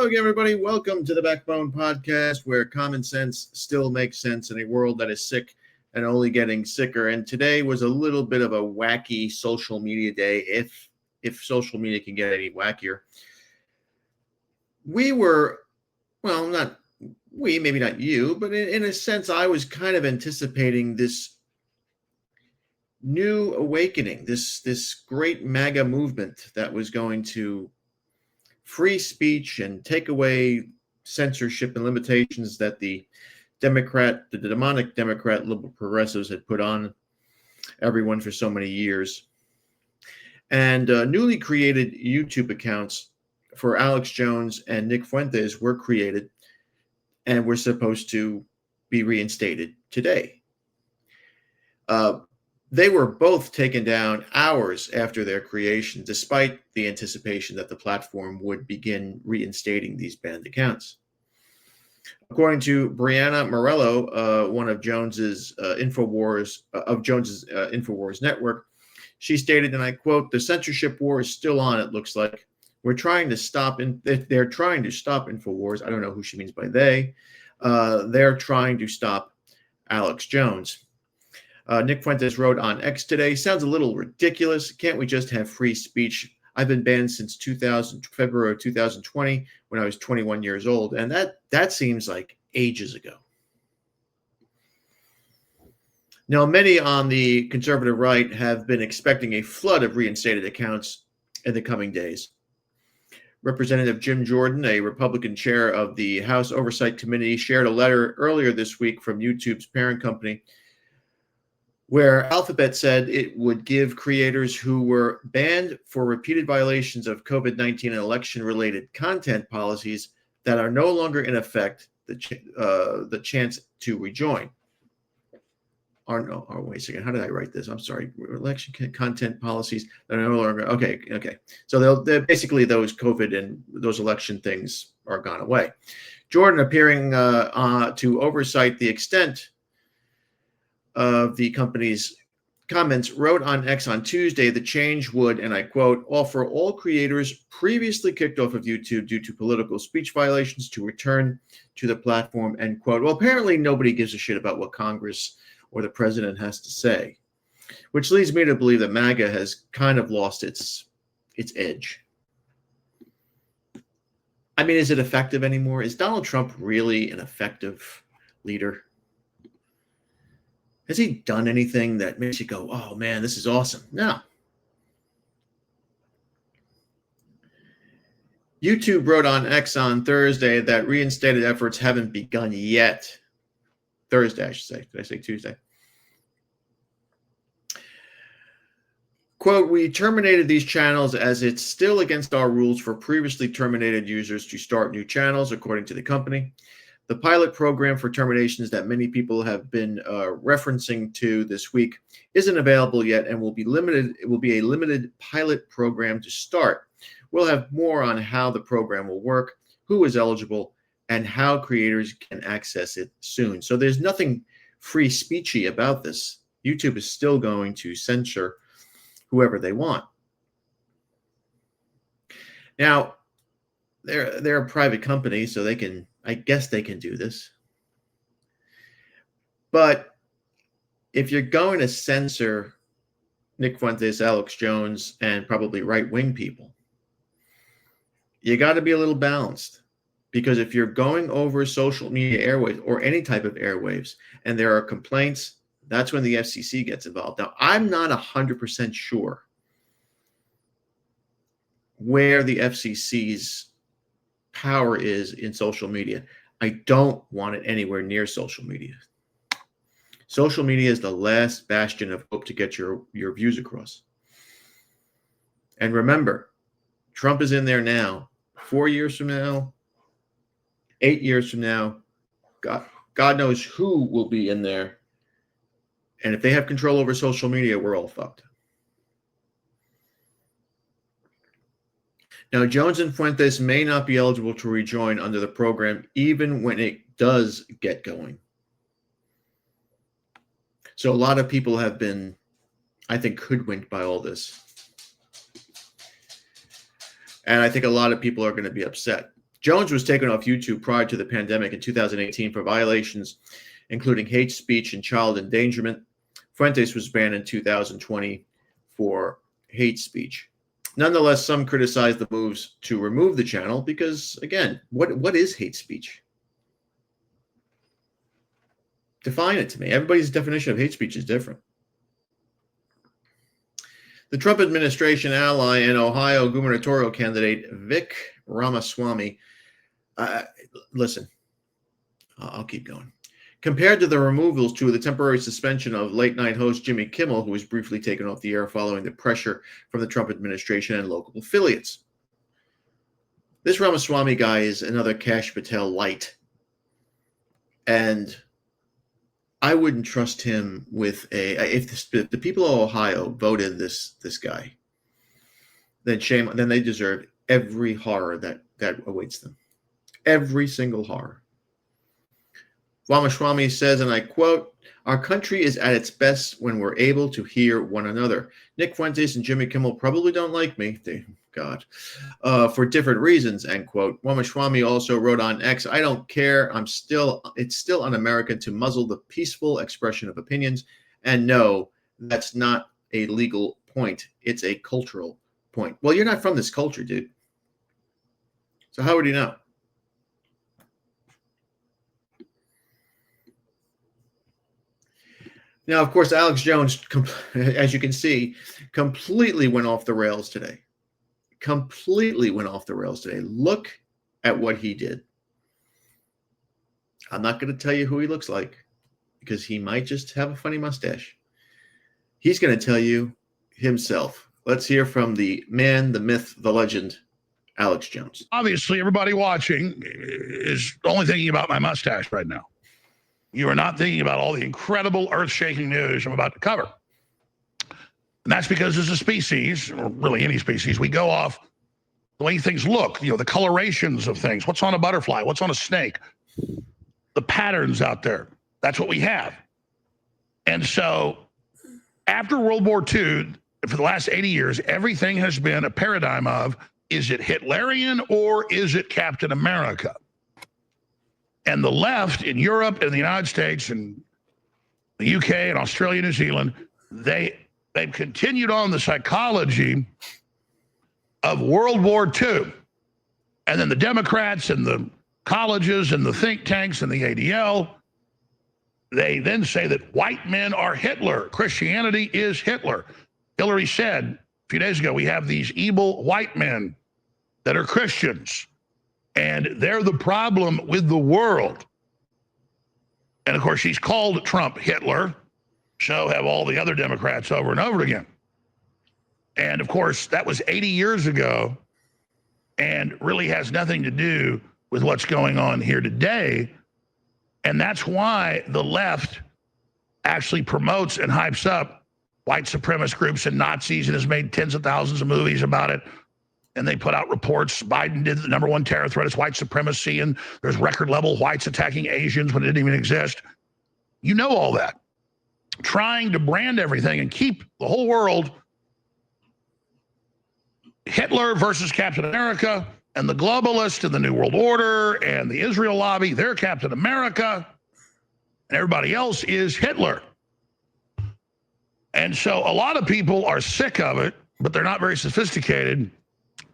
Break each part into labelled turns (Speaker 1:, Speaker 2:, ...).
Speaker 1: Hello again, everybody. Welcome to the Backbone Podcast, where common sense still makes sense in a world that is sick and only getting sicker. And today was a little bit of a wacky social media day, if social media can get any wackier. We were, well, not we, maybe not you, but in a sense, I was kind of anticipating this new awakening, this great MAGA movement that was going to free speech and take away censorship and limitations that the demonic Democrat liberal progressives had put on everyone for so many years. And newly created YouTube accounts for Alex Jones and Nick Fuentes were created and were supposed to be reinstated today. They were both taken down hours after their creation, despite the anticipation that the platform would begin reinstating these banned accounts. According to Brianna Morello, one of Jones's Infowars network, she stated, and I quote, "The censorship war is still on. It looks like they're trying to stop Infowars." I don't know who she means by they. They're trying to stop Alex Jones. Nick Fuentes wrote on X today, "Sounds a little ridiculous. Can't we just have free speech? I've been banned since February 2020 when I was 21 years old." And that seems like ages ago. Now, many on the conservative right have been expecting a flood of reinstated accounts in the coming days. Representative Jim Jordan, a Republican chair of the House Oversight Committee, shared a letter earlier this week from YouTube's parent company, where Alphabet said it would give creators who were banned for repeated violations of COVID-19 and election-related content policies that are no longer in effect the chance to rejoin. Wait a second. How did I write this? I'm sorry. Election content policies that are no longer okay. So they're basically those COVID and those election things are gone away. Jordan, appearing to oversight the extent of the company's comments, wrote on X on Tuesday the change would, and I quote, "offer all creators previously kicked off of YouTube due to political speech violations to return to the platform," end quote. Well, apparently nobody gives a shit about what Congress or the president has to say, which leads me to believe that MAGA has kind of lost its edge. I mean, is it effective anymore? Is Donald Trump really an effective leader? Has he done anything that makes you go, "Oh man, this is awesome"? No. YouTube wrote on X on Thursday that reinstated efforts haven't begun yet. Thursday, I should say. Did I say Tuesday? Quote, "We terminated these channels as it's still against our rules for previously terminated users to start new channels," according to the company. The pilot program for terminations that many people have been referencing to this week isn't available yet and will be limited. It will be a limited pilot program to start. We'll have more on how the program will work, who is eligible, and how creators can access it soon. So there's nothing free speechy about this. YouTube is still going to censor whoever they want. Now, they're a private company, so I guess they can do this. But if you're going to censor Nick Fuentes, Alex Jones, and probably right-wing people, you got to be a little balanced. Because if you're going over social media airwaves or any type of airwaves and there are complaints, that's when the FCC gets involved. Now, I'm not 100% sure where the FCC's power is in social media. I don't want it anywhere near social media. Social media is the last bastion of hope to get your views across. And remember, Trump is in there now. 4 years from now, 8 years from now, God knows who will be in there. And if they have control over social media, we're all fucked. Now, Jones and Fuentes may not be eligible to rejoin under the program, even when it does get going. So a lot of people have been, I think, hoodwinked by all this. And I think a lot of people are going to be upset. Jones was taken off YouTube prior to the pandemic in 2018 for violations including hate speech and child endangerment. Fuentes was banned in 2020 for hate speech. Nonetheless, some criticized the moves to remove the channel because, again, what is hate speech? Define it to me. Everybody's definition of hate speech is different. The Trump administration ally and Ohio gubernatorial candidate Vic Ramaswamy, listen, I'll keep going. Compared to the removals to the temporary suspension of late-night host Jimmy Kimmel, who was briefly taken off the air following the pressure from the Trump administration and local affiliates. This Ramaswamy guy is another Kash Patel light. And I wouldn't trust him with if the people of Ohio voted this guy, then they deserve every horror that awaits them. Every single horror. Ramaswamy says, and I quote, "Our country is at its best when we're able to hear one another. Nick Fuentes and Jimmy Kimmel probably don't like me, God, for different reasons," end quote. Ramaswamy also wrote on X, "I don't care. It's still un-American to muzzle the peaceful expression of opinions. And no, that's not a legal point. It's a cultural point." Well, you're not from this culture, dude. So how would you know? Now, of course, Alex Jones, as you can see, completely went off the rails today. Completely went off the rails today. Look at what he did. I'm not going to tell you who he looks like because he might just have a funny mustache. He's going to tell you himself. Let's hear from the man, the myth, the legend, Alex Jones.
Speaker 2: Obviously, everybody watching is only thinking about my mustache right now. You are not thinking about all the incredible earth-shaking news I'm about to cover. And that's because as a species, or really any species, we go off the way things look, the colorations of things. What's on a butterfly? What's on a snake? The patterns out there. That's what we have. And so after World War II, for the last 80 years, everything has been a paradigm of, is it Hitlerian or is it Captain America? And the left in Europe and the United States and the UK and Australia, New Zealand, they've continued on the psychology of World War II. And then the Democrats and the colleges and the think tanks and the ADL, they then say that white men are Hitler. Christianity is Hitler. Hillary said a few days ago, we have these evil white men that are Christians. And they're the problem with the world. And of course, she's called Trump Hitler. So have all the other Democrats over and over again. And of course, that was 80 years ago and really has nothing to do with what's going on here today. And that's why the left actually promotes and hypes up white supremacist groups and Nazis and has made tens of thousands of movies about it. And they put out reports. Biden did the #1 terror threat is white supremacy, and there's record level whites attacking Asians when it didn't even exist. You know all that. Trying to brand everything and keep the whole world Hitler versus Captain America, and the globalists and the New World Order and the Israel lobby, they're Captain America, and everybody else is Hitler. And so a lot of people are sick of it, but they're not very sophisticated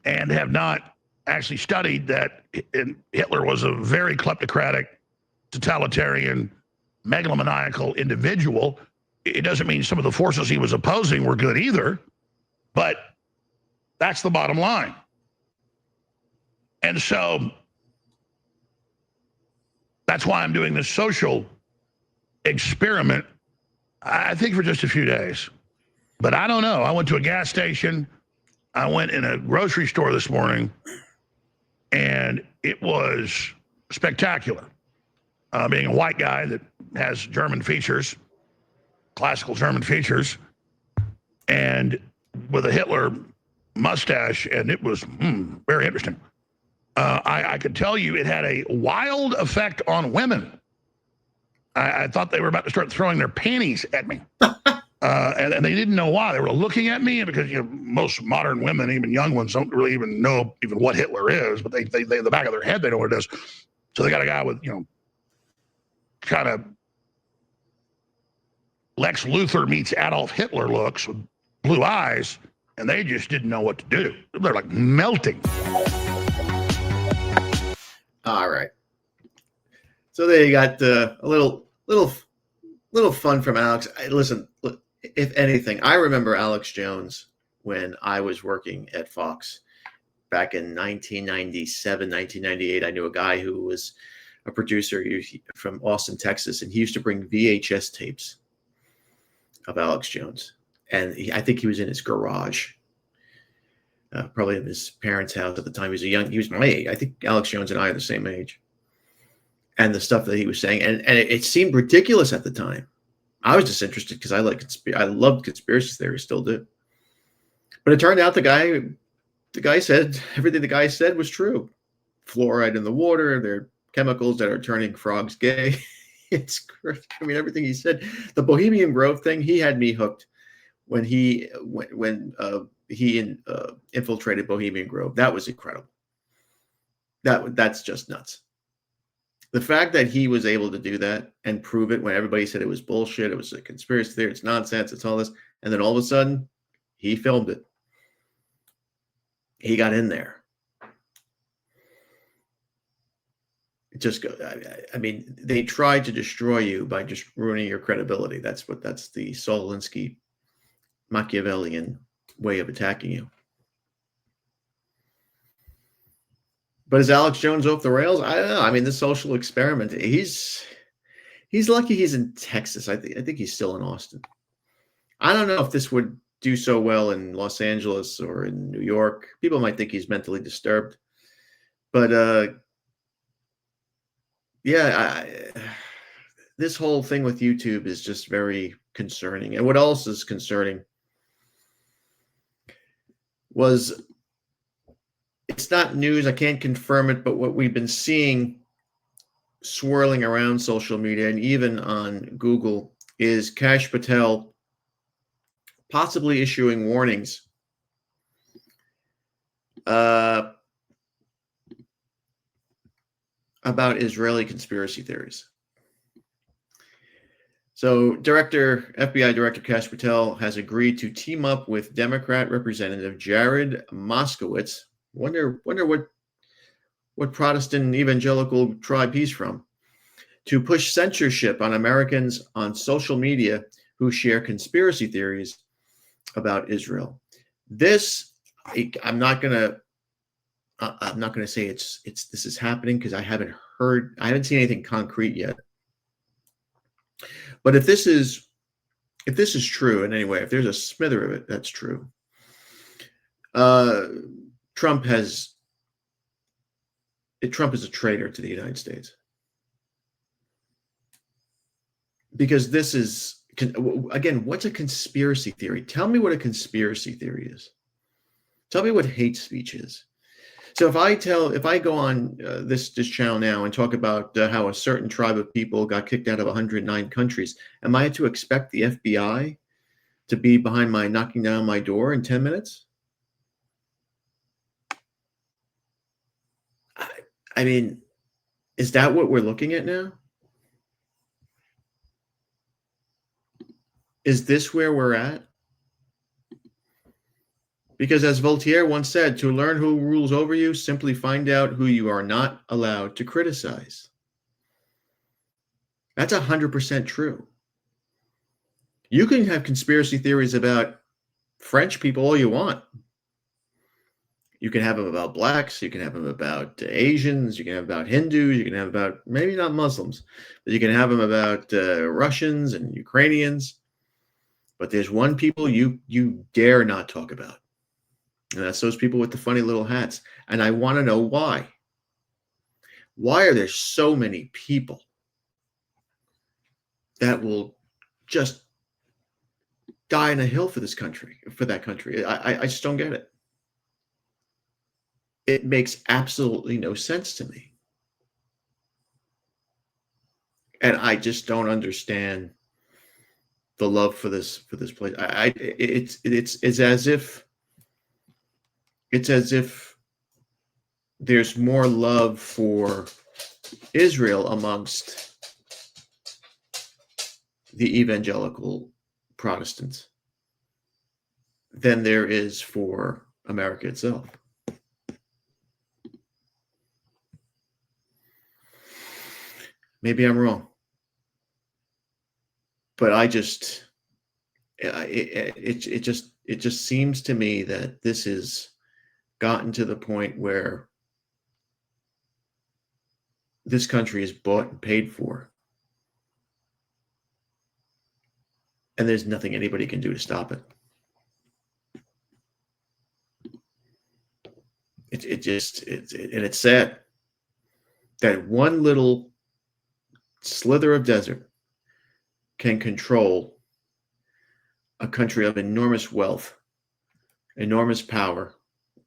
Speaker 2: and have not actually studied that Hitler was a very kleptocratic, totalitarian, megalomaniacal individual. It doesn't mean some of the forces he was opposing were good either, but that's the bottom line. And so that's why I'm doing this social experiment, I think for just a few days. But I don't know. I went to a gas station. I went in a grocery store this morning, and it was spectacular. Being a white guy that has German features, classical German features, and with a Hitler mustache, and it was very interesting. I could tell you it had a wild effect on women. I thought they were about to start throwing their panties at me. And they didn't know why. They were looking at me, and because most modern women, even young ones, don't really even know even what Hitler is, but they in the back of their head they know what it is. So they got a guy with kind of Lex Luthor meets Adolf Hitler looks with blue eyes, and they just didn't know what to do. They're like melting.
Speaker 1: All right. So there you got a little fun from Alex. Listen, if anything, I remember Alex Jones when I was working at Fox back in 1997, 1998. I knew a guy who was a producer from Austin, Texas, and he used to bring VHS tapes of Alex Jones. And I think he was in his garage, probably in his parents' house at the time. He was my age. I think Alex Jones and I are the same age. And the stuff that he was saying, and it seemed ridiculous at the time. I was just interested because I loved conspiracy theories, still do. But it turned out the guy said everything the guy said was true. Fluoride in the water, there are chemicals that are turning frogs gay. It's great. I mean, everything he said. The Bohemian Grove thing, he had me hooked when he infiltrated Bohemian Grove. That was incredible. That's just nuts. The fact that he was able to do that and prove it when everybody said it was bullshit, it was a conspiracy theory, it's nonsense, it's all this, and then all of a sudden, he filmed it. He got in there. It just goes. I mean, they tried to destroy you by just ruining your credibility. That's the Saul Alinsky Machiavellian way of attacking you. But is Alex Jones off the rails? I don't know. I mean, the social experiment. He's lucky he's in Texas. I think he's still in Austin. I don't know if this would do so well in Los Angeles or in New York. People might think he's mentally disturbed. But this whole thing with YouTube is just very concerning. And what else is concerning was, it's not news, I can't confirm it, but what we've been seeing swirling around social media and even on Google is Kash Patel possibly issuing warnings about Israeli conspiracy theories. So FBI Director Kash Patel has agreed to team up with Democrat Representative Jared Moskowitz. Wonder what Protestant evangelical tribe he's from, to push censorship on Americans on social media who share conspiracy theories about Israel. This, I'm not gonna say this is happening, because I haven't seen anything concrete yet. But if this is true in any way, if there's a smither of it that's true, Trump is a traitor to the United States, because this is, again, what's a conspiracy theory? Tell me what a conspiracy theory is. Tell me what hate speech is. So if I go on this channel now and talk about how a certain tribe of people got kicked out of 109 countries, am I to expect the FBI to be behind knocking down my door in 10 minutes? I mean, is that what we're looking at now? Is this where we're at? Because as Voltaire once said, to learn who rules over you, simply find out who you are not allowed to criticize. That's 100% true. You can have conspiracy theories about French people all you want. You can have them about blacks, you can have them about Asians, you can have about Hindus, you can have about, maybe not Muslims, but you can have them about Russians and Ukrainians. But there's one people you dare not talk about. And that's those people with the funny little hats. And I want to know why. Why are there so many people that will just die on a hill for that country? I just don't get it. It makes absolutely no sense to me. And I just don't understand the love for this place. It's as if there's more love for Israel amongst the evangelical Protestants than there is for America itself. Maybe I'm wrong, but it just seems to me that this has gotten to the point where this country is bought and paid for, and there's nothing anybody can do to stop it. It's sad that one little slither of desert can control a country of enormous wealth, enormous power,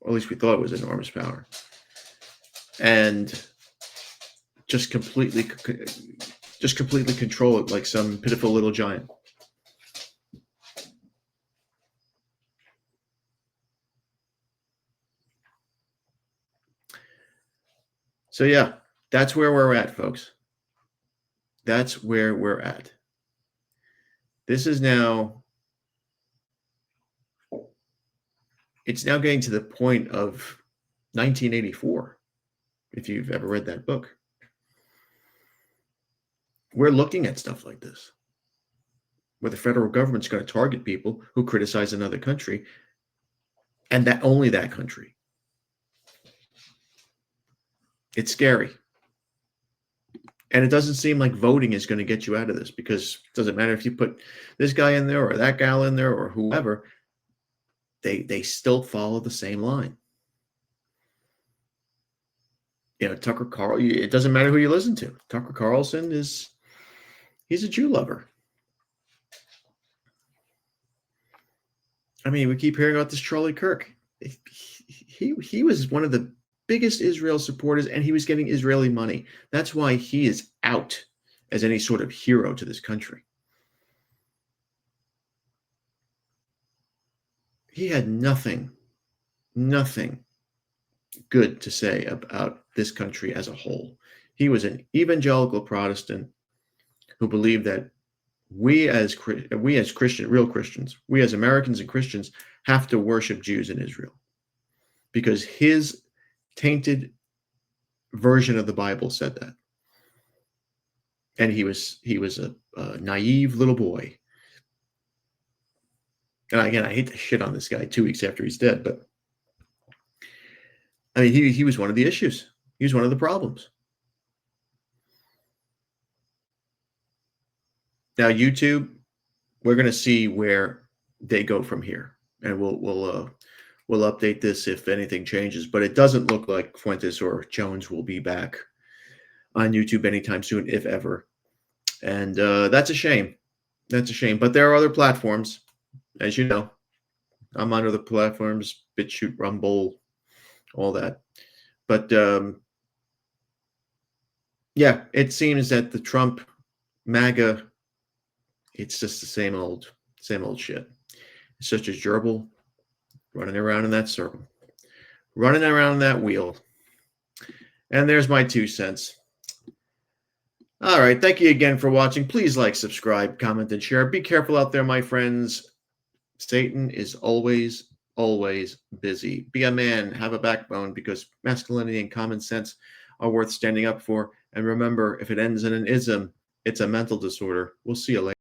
Speaker 1: or at least we thought it was enormous power, and just completely control it like some pitiful little giant. So yeah, that's where we're at, folks. That's where we're at. This is now, it's now getting to the point of 1984, if you've ever read that book. We're looking at stuff like this, where the federal government's going to target people who criticize another country, and that only that country. It's scary. And it doesn't seem like voting is going to get you out of this, because it doesn't matter if you put this guy in there or that gal in there or whoever, they still follow the same line. You know, Tucker Carlson, it doesn't matter who you listen to. Tucker Carlson he's a Jew lover. I mean, we keep hearing about this Charlie Kirk. He was one of the biggest Israel supporters, and he was getting Israeli money. That's why he is out as any sort of hero to this country. He had nothing good to say about this country as a whole. He was an evangelical Protestant who believed that we as Christian, real Christians, we as Americans and Christians have to worship Jews in Israel, because his tainted version of the Bible said that. And he was a naive little boy. And again, I hate to shit on this guy 2 weeks after he's dead, but I mean, he was one of the issues. He was one of the problems. Now, YouTube, we're going to see where they go from here, and we'll update this if anything changes. But it doesn't look like Fuentes or Jones will be back on YouTube anytime soon, if ever. And that's a shame. That's a shame. But there are other platforms, as you know. I'm on other platforms, BitChute, Rumble, all that. But yeah, it seems that the Trump MAGA, it's just the same old shit. It's such a gerbil running around in that circle, running around that wheel. And there's my 2 cents. All right. Thank you again for watching. Please like, subscribe, comment, and share. Be careful out there, my friends. Satan is always busy. Be a man, have a backbone, because masculinity and common sense are worth standing up for. And remember, if it ends in an ism, it's a mental disorder. We'll see you later.